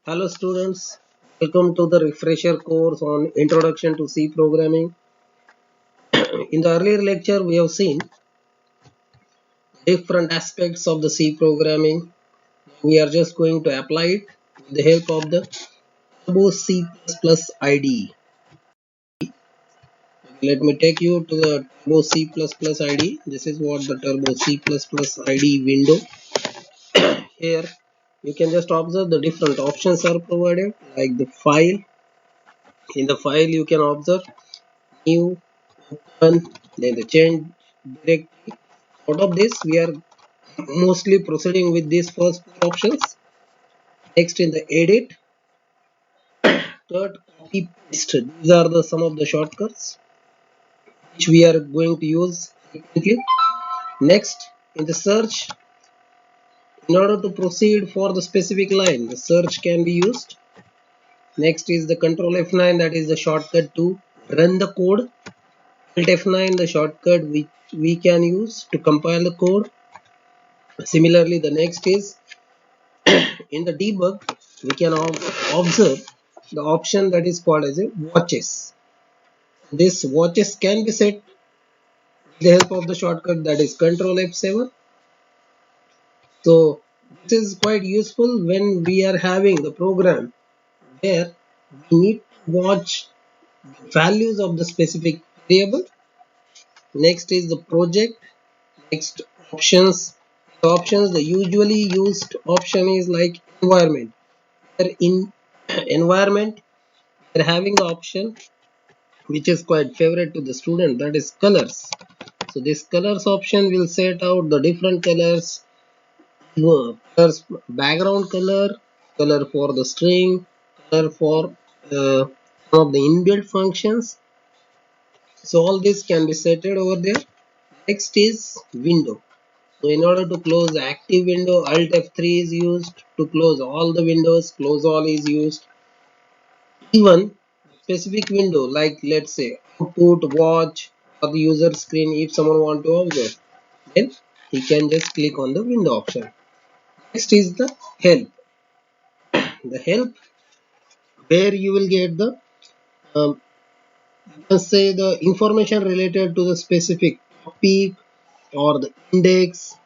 Hello students, welcome to the refresher course on Introduction to C Programming. In the earlier lecture, we have seen different aspects of the C programming. We are just going to apply it with the help of the Turbo C++ IDE. Let me take you to the Turbo C++ IDE. This is what the Turbo C++ IDE window. Here, you can just observe the different options are provided, like the file. In the file, you can observe new, open, then the change directory. Out of this, we are mostly proceeding with these first four options. Next, in the edit, third, copy paste. These are the some of the shortcuts which we are going to use frequently. Next, in the search, in order to proceed for the specific line, the search can be used. Next is the Control F9, that is the shortcut to run the code. Alt F9, the shortcut which we can use to compile the code. Similarly, the next is in the debug, we can observe the option that is called as a watches. This watches can be set with the help of the shortcut that is Control F7. So this is quite useful when we are having the program where we need to watch the values of the specific variable. Next is the project. Next, options. The options, the usually used option is like environment. In environment, we are having the option which is quite favorite to the student, that is colors. So this colors option will set out the different colors, colors, background color, color for the string, color for some of the inbuilt functions. So all this can be set over there. Next is window. So in order to close the active window, Alt F3 is used. To close all the windows, close all is used. Even specific window, like let's say output, watch, or the user screen, if someone want to observe, then he can just click on the window option. Next is the help. The help, where you will get the um, let's say the information related to the specific topic or the index.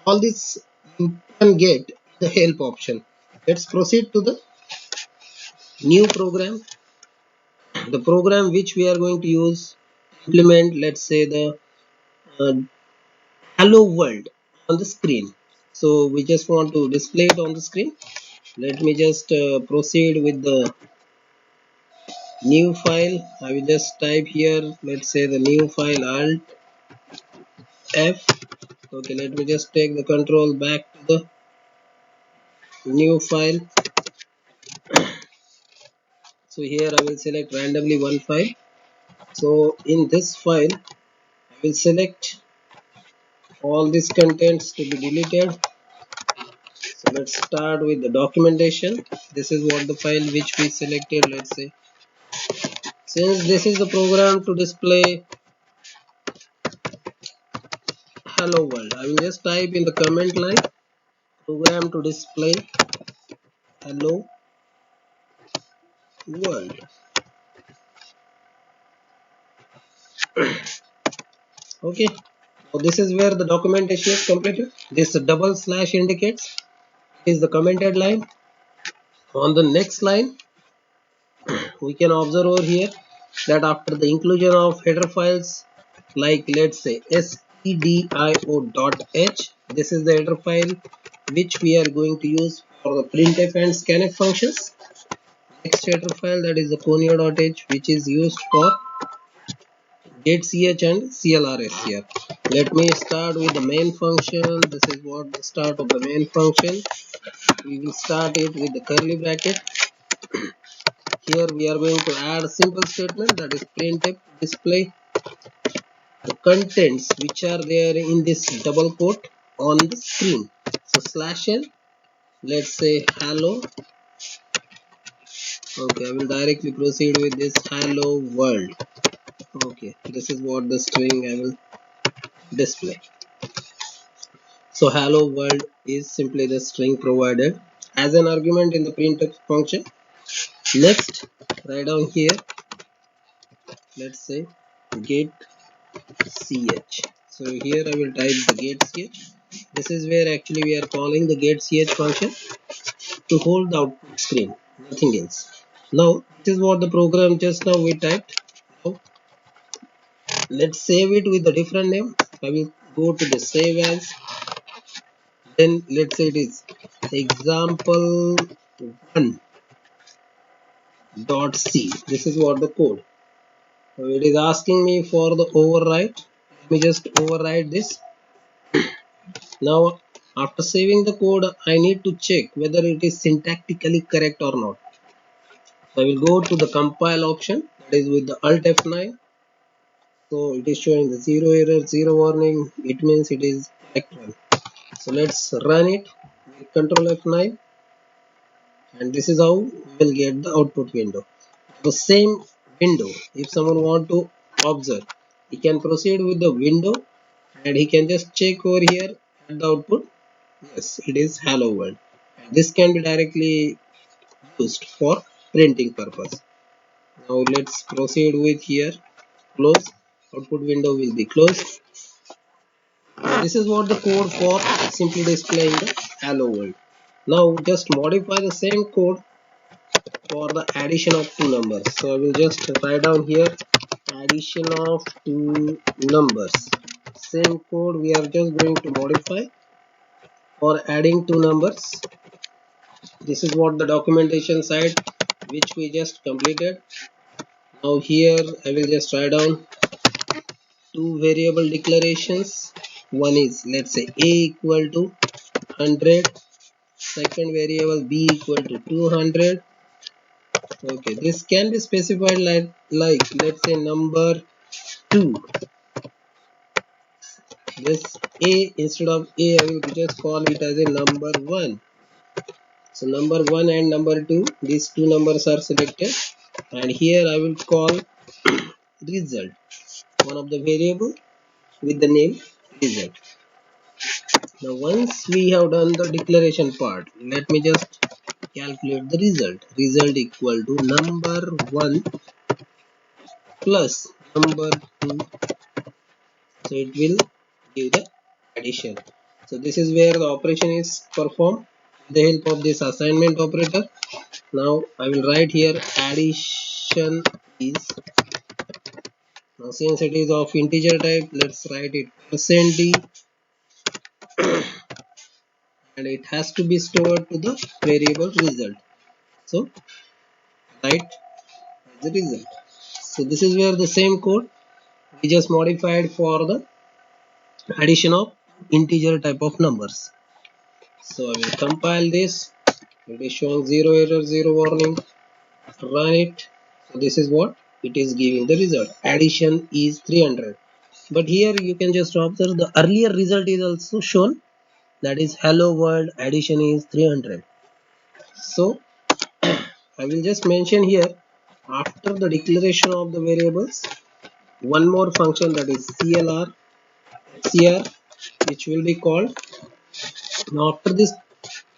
All this you can get the help option. Let's proceed to the new program. The program which we are going to use implement, let's say the uh, hello world on the screen. So we just want to display it on the screen. Let me just proceed with the new file. I will just type here, let's say the new file, Alt F. Okay, let me just take the control back to the new file. So here I will select randomly one file. So in this file I will select all these contents to be deleted. So let's start with the documentation. This is what the file which we selected. Let's say, since this is the program to display hello world, I will just type in the comment line, program to display hello world. Okay, so this is where the documentation is completed. This double slash indicates it is the commented line. On the next line, we can observe over here that after the inclusion of header files, like let's say stdio.h, this is the header file which we are going to use for the printf and scanf functions. Next header file, that is the conio.h, which is used for getch and clrs. Here let me start with the main function. This is what the start of the main function. We will start it with the curly bracket. Here we are going to add a simple statement, that is printf display the contents which are there in this double quote on the screen. So slash n, let's say hello. Okay, I will directly proceed with this hello world. Okay, this is what the string I will display. So hello world is simply the string provided as an argument in the printf function. Next, write down here, let's say get ch. So here I will type the get ch. This is where actually we are calling the get ch function to hold the output screen, nothing else. Now this is what the program just now we typed. Now let's save it with a different name. I will go to the save as, then let's say it is example 1.c. This is what the code. So it is asking me for the override. Let me just override this. Now after saving the code, I need to check whether it is syntactically correct or not. So I will go to the compile option, that is with the alt F9. So it is showing the zero error, zero warning. It means it is correct one. So let's run it with control F9, and this is how we will get the output window. The same window, if someone want to observe, he can proceed with the window and he can just check over here at the output. Yes, it is hello world. And this can be directly used for printing purpose. Now let's proceed with here, close, output window will be closed. This is what the code for simply displaying the hello world. Now just modify the same code for the addition of two numbers. So I will just write down here addition of two numbers. Same code we are just going to modify for adding two numbers. This is what the documentation side which we just completed. Now here I will just write down two variable declarations. One is, let's say, a equal to 100, second variable b equal to 200. Okay, this can be specified like let's say number 2. This a, instead of a I will just call it as a number 1. So number 1 and number 2, these two numbers are selected, and here I will call result, one of the variable with the name result. Now once we have done the declaration part, let me just calculate the result. Result equal to number 1 plus number 2. So it will give the addition. So this is where the operation is performed with the help of this assignment operator. Now I will write here addition is, now since it is of integer type, let's write it %d, and it has to be stored to the variable result. So write the result. So this is where the same code we just modified for the addition of integer type of numbers. So I will compile this. It is showing zero error, zero warning. Run it. So this is what it is giving the result. Addition is 300. But here you can just observe the earlier result is also shown, that is hello world, addition is 300. So I will just mention here, after the declaration of the variables, one more function, that is clr cr, which will be called. Now after this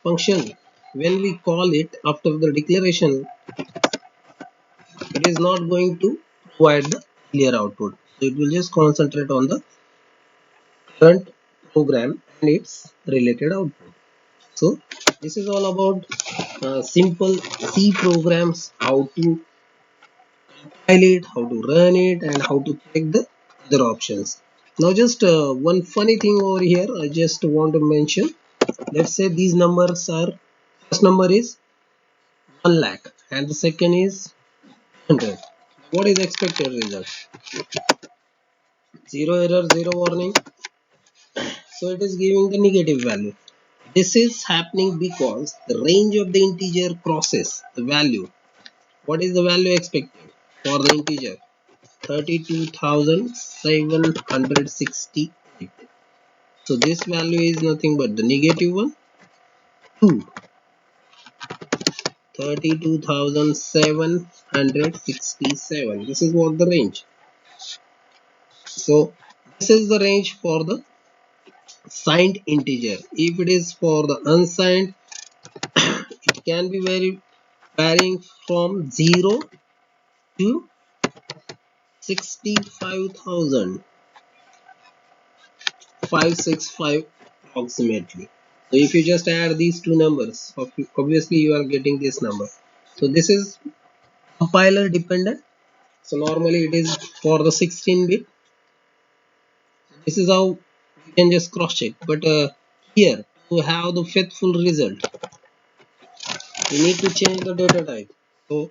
function, when we call it after the declaration, it is not going to provide the clear output. So it will just concentrate on the current program and its related output. So this is all about simple C programs, how to compile it, how to run it, and how to check the other options. Now just one funny thing over here I just want to mention. Let's say these numbers are, first number is 1 lakh and the second is 100. What is expected result? Zero error, zero warning. So it is giving the negative value. This is happening because the range of the integer crosses the value. What is the value expected for the integer? 32,768. So this value is nothing but the negative one, 2. 32,767. This is what the range. So this is the range for the signed integer. If it is for the unsigned, can be varying from 0 to 65,565 approximately. So if you just add these two numbers, obviously you are getting this number. So this is compiler dependent. So normally it is for the 16-bit. This is how you can just cross check. But here to have the faithful result, we need to change the data type. So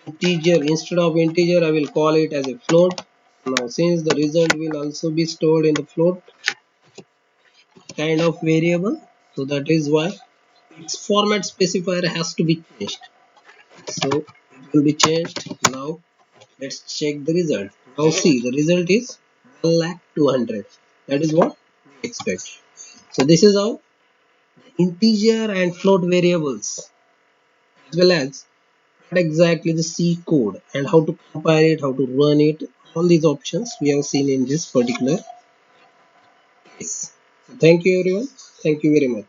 integer, instead of integer, I will call it as a float. Now since the result will also be stored in the float kind of variable, so that is why its format specifier has to be changed. So it will be changed. Now let's check the result. Now see, the result is 1,200,000. That is what we expect. So this is how integer and float variables, as well as what exactly the C code and how to compile it, how to run it, all these options we have seen in this particular case. So thank you everyone. Thank you very much.